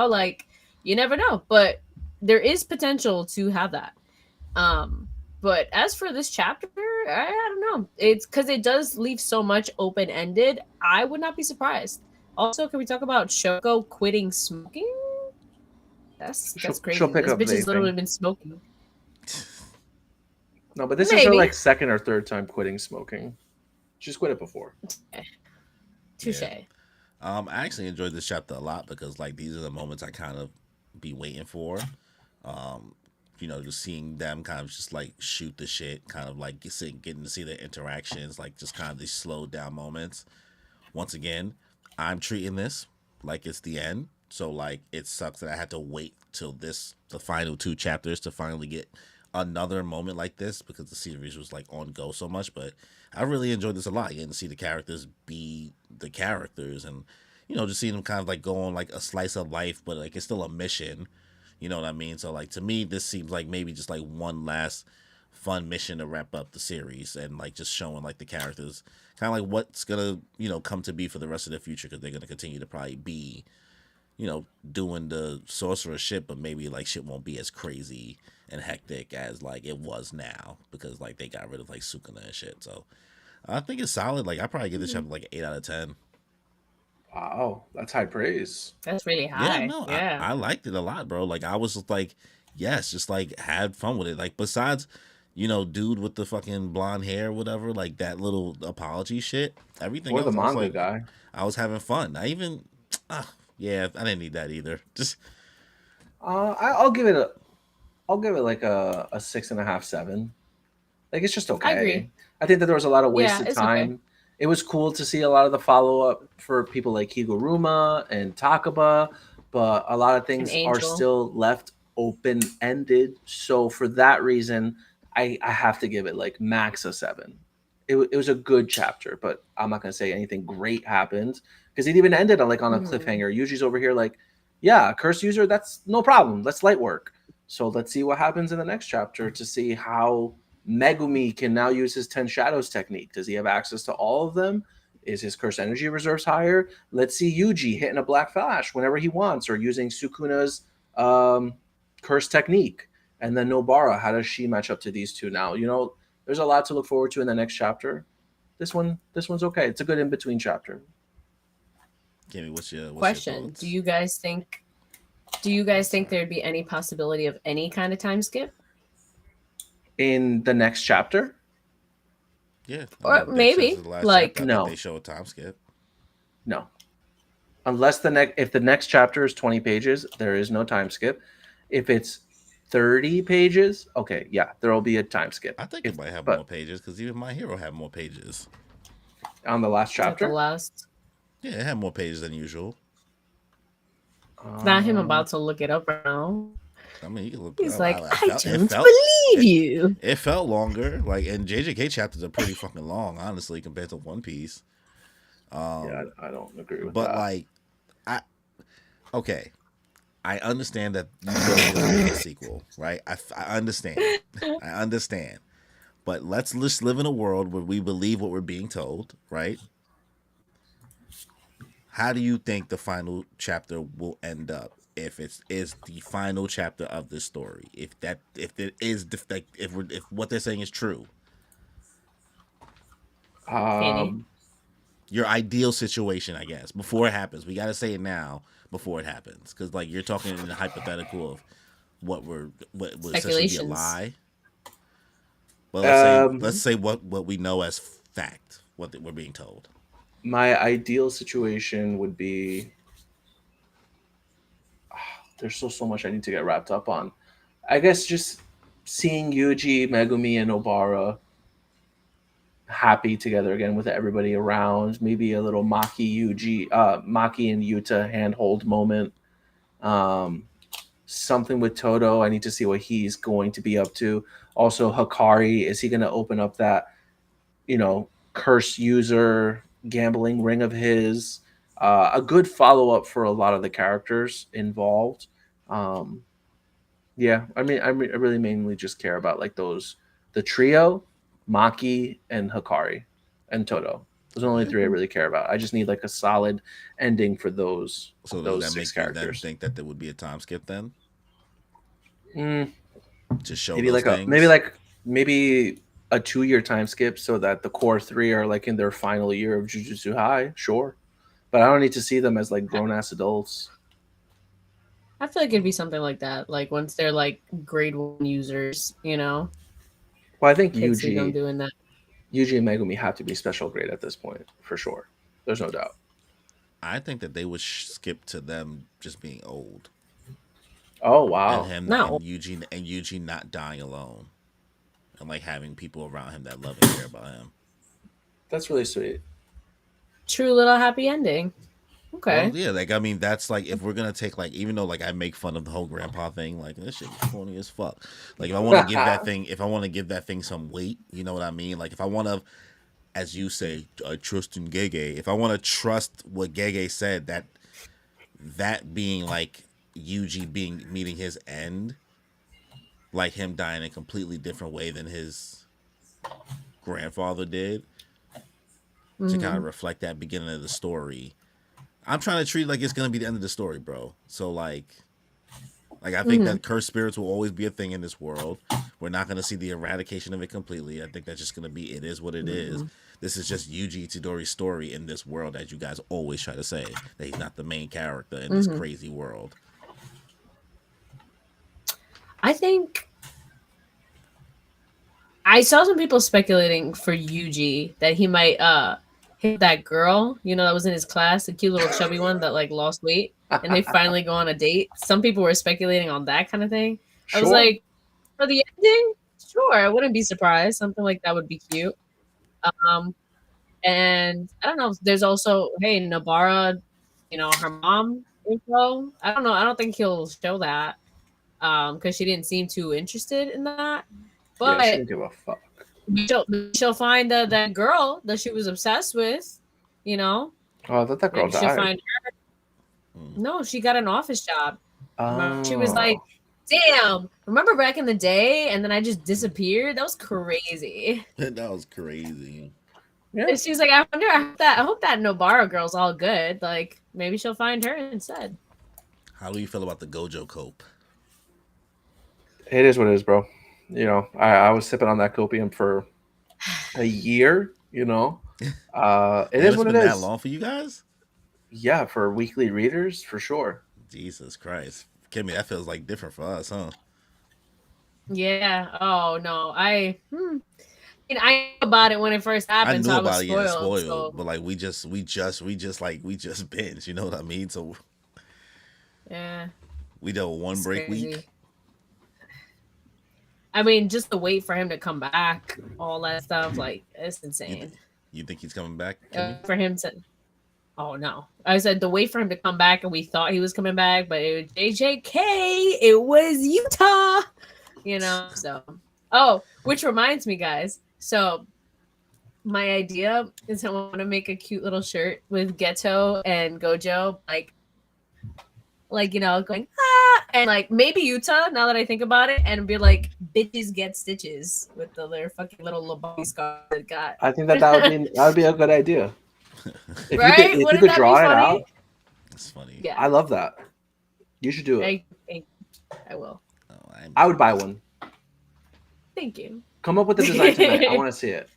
Speaker 3: Like you never know, but there is potential to have that. But as for this chapter, I don't know. It's because it does leave so much open ended. I would not be surprised. Also, can we talk about Shoko quitting smoking? That's
Speaker 2: she'll
Speaker 3: crazy.
Speaker 2: pick
Speaker 3: This
Speaker 2: up
Speaker 3: bitch has literally
Speaker 2: vaping.
Speaker 3: been smoking.
Speaker 2: No, but this is her
Speaker 3: Maybe.
Speaker 2: like second or third time quitting smoking. She's quit it before.
Speaker 3: Touche.
Speaker 1: Yeah. I actually enjoyed this chapter a lot because like these are the moments I kind of be waiting for. Um, just seeing them kind of just like shoot the shit, kind of like getting to see their interactions, like just kind of these slowed down moments. Once again, I'm treating this like it's the end. So like it sucks that I had to wait till the final two chapters to finally get another moment like this because the series was like on go so much. But I really enjoyed this a lot. Getting to see the characters be the characters and just seeing them kind of like go on like a slice of life, but like it's still a mission. You know what I mean? So like to me, this seems like maybe just like one last fun mission to wrap up the series and like just showing like the characters kind of like what's gonna come to be for the rest of the future because they're gonna continue to probably be doing the sorcerer shit, but maybe like shit won't be as crazy and hectic as like it was now because like they got rid of like Sukuna and shit. So I think it's solid. Like I probably give this chapter like 8 out of 10.
Speaker 2: Wow, that's high praise.
Speaker 3: That's really
Speaker 1: Yeah,
Speaker 3: high.
Speaker 1: no,
Speaker 3: Yeah.
Speaker 1: I liked it a lot, bro. Like I was just like, yes, just like had fun with it. Like besides, dude with the fucking blonde hair, whatever, like that little apology shit. Everything
Speaker 2: Or the
Speaker 1: else, I was
Speaker 2: manga
Speaker 1: like,
Speaker 2: guy.
Speaker 1: I was having fun. I even, yeah, I didn't need that either. Just
Speaker 2: I'll give it like a 6.5, 7. Like it's just
Speaker 3: I agree.
Speaker 2: okay. I think that there was a lot of
Speaker 3: Yeah,
Speaker 2: wasted
Speaker 3: it's okay.
Speaker 2: time. It was cool to see a lot of the follow up for people like Higuruma and Takaba, but a lot of
Speaker 3: An
Speaker 2: things are
Speaker 3: angel.
Speaker 2: still left open ended. So for that reason, I have to give it like max a 7. It was a good chapter, but I'm not gonna say anything great happened because it even ended on like on a
Speaker 3: Mhm.
Speaker 2: cliffhanger. Yuji's over here like, yeah, curse user, that's no problem. Let's light work. So let's see what happens in the next chapter to see how Megumi can now use his 10 shadows technique. Does he have access to all of them? Is his curse energy reserves higher? Let's see Yuji hitting a black flash whenever he wants or using Sukuna's um, curse technique. And then Nobara, how does she match up to these two now? There's a lot to look forward to in the next chapter. This one's okay. It's a good in between chapter.
Speaker 1: Kimmy, what's your
Speaker 3: Question:
Speaker 1: thoughts?
Speaker 3: Do you guys think there'd be any possibility of any kind of time skip,
Speaker 2: In the next chapter,
Speaker 1: Yeah, I
Speaker 3: or
Speaker 1: mean, next chapter
Speaker 3: maybe
Speaker 1: is the last chapter. I
Speaker 3: like
Speaker 1: think they
Speaker 2: no,
Speaker 1: show a time skip.
Speaker 2: no. Unless if the next chapter is 20 pages, there is no time skip. If it's 30 pages, okay, yeah, there will be a time skip.
Speaker 1: I think it
Speaker 2: If
Speaker 1: might have more
Speaker 2: but
Speaker 1: pages because even My Hero had more pages.
Speaker 2: on the last
Speaker 3: at the
Speaker 2: chapter,
Speaker 3: last?
Speaker 1: Yeah, it had more pages than usual.
Speaker 3: Not him
Speaker 2: um,
Speaker 3: about to look it up right now.
Speaker 1: I mean, you can look.
Speaker 3: He's like,
Speaker 1: I
Speaker 3: I
Speaker 1: felt it
Speaker 3: don't
Speaker 1: felt
Speaker 3: believe
Speaker 1: it,
Speaker 3: you.
Speaker 1: it felt longer. Like and JJK chapters are pretty fucking long, honestly, compared to One Piece.
Speaker 2: yeah,
Speaker 1: Um,
Speaker 2: I don't agree with
Speaker 1: but
Speaker 2: that.
Speaker 1: like, I okay, I understand that you don't want to make a sequel, right? I understand, I understand. But let's just live in a world where we believe what we're being told, right? How do you think the final chapter will end up if it is the final chapter of the story? If it is like if what they're saying is true,
Speaker 3: Danny.
Speaker 2: Um,
Speaker 1: your ideal situation, I guess, before it happens. We got to say it now before it happens, because like you're talking in the hypothetical of what would essentially be a
Speaker 3: Speculations.
Speaker 1: lie. But let's
Speaker 2: um,
Speaker 1: say what we know as fact, what we're being told.
Speaker 2: My ideal situation would be there's so much I need to get wrapped up on. I guess just seeing Yuji, Megumi, and Obara happy together again with everybody around. Maybe a little Maki and Yuta handhold moment. Um, Something with Toto. I need to see what he's going to be up to. Also, Hikari, is he going to open up that curse user gambling ring of his? A good follow up for a lot of the characters involved. Um, yeah, I mean, I really mainly just care about like the trio, Maki and Hikari, and Toto. Those are the only
Speaker 1: Okay.
Speaker 2: three I really care about. I just need like a solid ending for
Speaker 1: So does
Speaker 2: those
Speaker 1: that
Speaker 2: six
Speaker 1: make you then
Speaker 2: characters.
Speaker 1: think that there would be a time skip then
Speaker 2: Mm,
Speaker 1: to show
Speaker 2: maybe
Speaker 1: those
Speaker 2: like a maybe
Speaker 1: things?
Speaker 2: like maybe a 2 year time skip so that the core three are like in their final year of Jujutsu High. Sure, but I don't need to see them as like grown ass adults.
Speaker 3: I feel like it'd be something like that. Like once they're like grade 1 users,
Speaker 2: Well, I think
Speaker 3: could see them doing that.
Speaker 2: Yuji and Megumi have to be special grade at this point for sure. There's no doubt.
Speaker 1: I think that they would skip to them just being old
Speaker 2: Oh
Speaker 1: and
Speaker 2: wow.
Speaker 1: him
Speaker 3: No.
Speaker 1: and Eugene not dying alone and like having people around him that love and care about him.
Speaker 2: That's really sweet.
Speaker 3: True little happy ending.
Speaker 1: Well,
Speaker 3: Okay.
Speaker 1: yeah, like I mean, that's like if we're gonna take like even though like I make fun of the whole grandpa thing, like this shit is corny as fuck. Like if I want to give that thing, if I want to give that thing some weight, you know what I mean? Like if I want to, as you say, I trust in Gege. If I want to trust what Gege said, that being like Yuji being meeting his end, like him dying in a completely different way than his grandfather did, to kind of
Speaker 3: Hmm.
Speaker 1: reflect that beginning of the story. I'm trying to treat it like it's gonna be the end of the story, bro. So like I think
Speaker 3: Hmm.
Speaker 1: that cursed spirits will always be a thing in this world. We're not gonna see the eradication of it completely. I think that's just gonna be it is what it is.
Speaker 3: Hmm.
Speaker 1: This is just Yuji Itadori's story in this world, as you guys always try to say that he's not the main character in this
Speaker 3: Hmm.
Speaker 1: crazy world.
Speaker 3: I think I saw some people speculating for Yuji that he might hit that girl, that was in his class, the cute little chubby one that like lost weight, and they finally go on a date. Some people were speculating on that kind of thing. I was
Speaker 2: Sure.
Speaker 3: like, for the ending, sure, I wouldn't be surprised. Something like that would be cute. Um, and I don't know. There's also Nabara, her mom info. I don't know. I don't think he'll show that because she didn't seem too interested in that.
Speaker 2: Yeah, she
Speaker 3: But
Speaker 2: didn't give a fuck.
Speaker 3: she'll find that girl that she was obsessed with. You know,
Speaker 2: Oh, I thought that girl
Speaker 3: maybe she'll
Speaker 2: died.
Speaker 3: find.
Speaker 1: Mm.
Speaker 3: No, she got an office job. She was like,
Speaker 2: Oh,
Speaker 3: "Damn, remember back in the day?" And then I just disappeared. That was crazy.
Speaker 1: That was crazy.
Speaker 2: yeah.
Speaker 3: And she's like, "I wonder. I hope that Nobara girl's all good. Like, maybe she'll find her instead."
Speaker 1: How do you feel about the Gojo cope?
Speaker 2: It is what it is, bro. I was sipping on that copium for a year. It
Speaker 1: Damn,
Speaker 2: is
Speaker 1: it's
Speaker 2: what it
Speaker 1: been that
Speaker 2: is.
Speaker 1: long for you guys.
Speaker 2: Yeah, for weekly readers, for sure.
Speaker 1: Jesus Christ, Kimmy, that feels like different for us, huh?
Speaker 3: Yeah. Oh no. I knew about it when it first
Speaker 1: I
Speaker 3: happened, so
Speaker 1: knew
Speaker 3: I was
Speaker 1: about it getting
Speaker 3: spoiled.
Speaker 1: spoiled,
Speaker 3: So
Speaker 1: but like we just binge. You know what I mean? So
Speaker 3: yeah,
Speaker 1: we did a one
Speaker 3: it's
Speaker 1: break week.
Speaker 3: crazy. I mean, just to wait for him to come back, all that stuff, like it's
Speaker 1: You th-
Speaker 3: insane.
Speaker 1: you think he's coming back, Kimmy?
Speaker 3: For him to, oh no, I said the wait for him to come back, and we thought he was coming back, but it was JJK. It was Utah. So which reminds me, guys. So my idea is I want to make a cute little shirt with Ghetto and Gojo, going and like maybe Utah. Now that I think about it, and be like, "Bitches get stitches" with their fucking little lobotomy scar they got.
Speaker 2: I think that would be a good idea. If you could
Speaker 3: Right?
Speaker 2: if you
Speaker 3: Wouldn't
Speaker 2: could
Speaker 3: that be
Speaker 2: draw it
Speaker 3: funny?
Speaker 2: out,
Speaker 1: It's funny.
Speaker 3: Yeah,
Speaker 2: I love that. You should do it.
Speaker 3: I will.
Speaker 1: Oh, I'm,
Speaker 2: I would buy one.
Speaker 3: Thank you.
Speaker 2: Come up with the design tonight. I want to see it.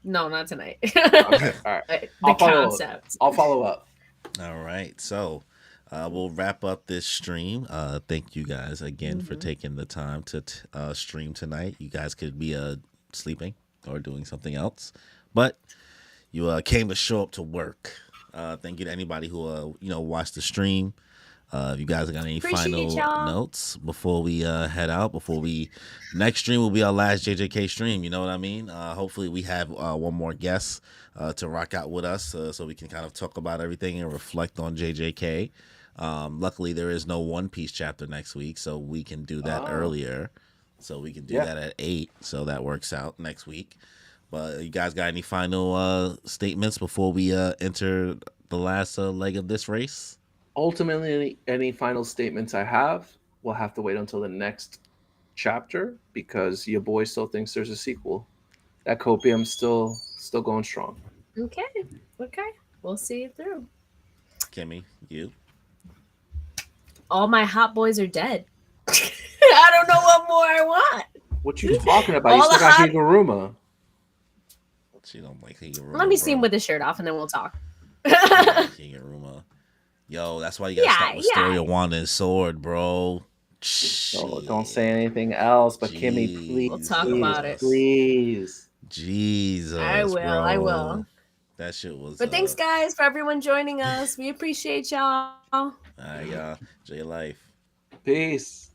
Speaker 3: No, not tonight.
Speaker 2: Okay, all right.
Speaker 3: The
Speaker 2: I'll follow.
Speaker 3: concept.
Speaker 2: I'll follow up.
Speaker 1: all right. So we'll wrap up this stream. Thank you guys again for taking the time to stream tonight. You guys could be sleeping or doing something else, but you came to show up to work. Thank you to anybody who watched the stream. If you guys got any
Speaker 3: Appreciate
Speaker 1: final
Speaker 3: y'all.
Speaker 1: notes before we head out, before we next stream will be our last JJK stream. You know what I mean? Hopefully we have one more guest to rock out with us, so we can kind of talk about everything and reflect on JJK. Luckily, there is no One Piece chapter next week, so we can do that earlier. So we can do that at 8. So that works out next week. But you guys got any final statements before we enter the last leg of this race?
Speaker 2: Ultimately, any final statements I have will have to wait until the next chapter because your boy still thinks there's a sequel. That copium's still going strong.
Speaker 3: Okay. We'll see it through.
Speaker 1: Kimmy, you?
Speaker 3: All my hot boys are dead. I don't know what more I want.
Speaker 2: What you talking about? You still got Higuruma.
Speaker 1: She don't like Higuruma.
Speaker 3: Let me see him with his shirt off and then we'll talk.
Speaker 1: Higuruma. Yo, that's why you gotta stop with story of Wanda and Sword, bro.
Speaker 2: No, don't say anything else, but Kimmy, please.
Speaker 3: We'll talk about it.
Speaker 2: Please.
Speaker 1: Jesus.
Speaker 3: I will.
Speaker 1: That shit was.
Speaker 3: But thanks, guys, for everyone joining us. We appreciate y'all.
Speaker 1: All right, y'all. Enjoy your life.
Speaker 2: Peace.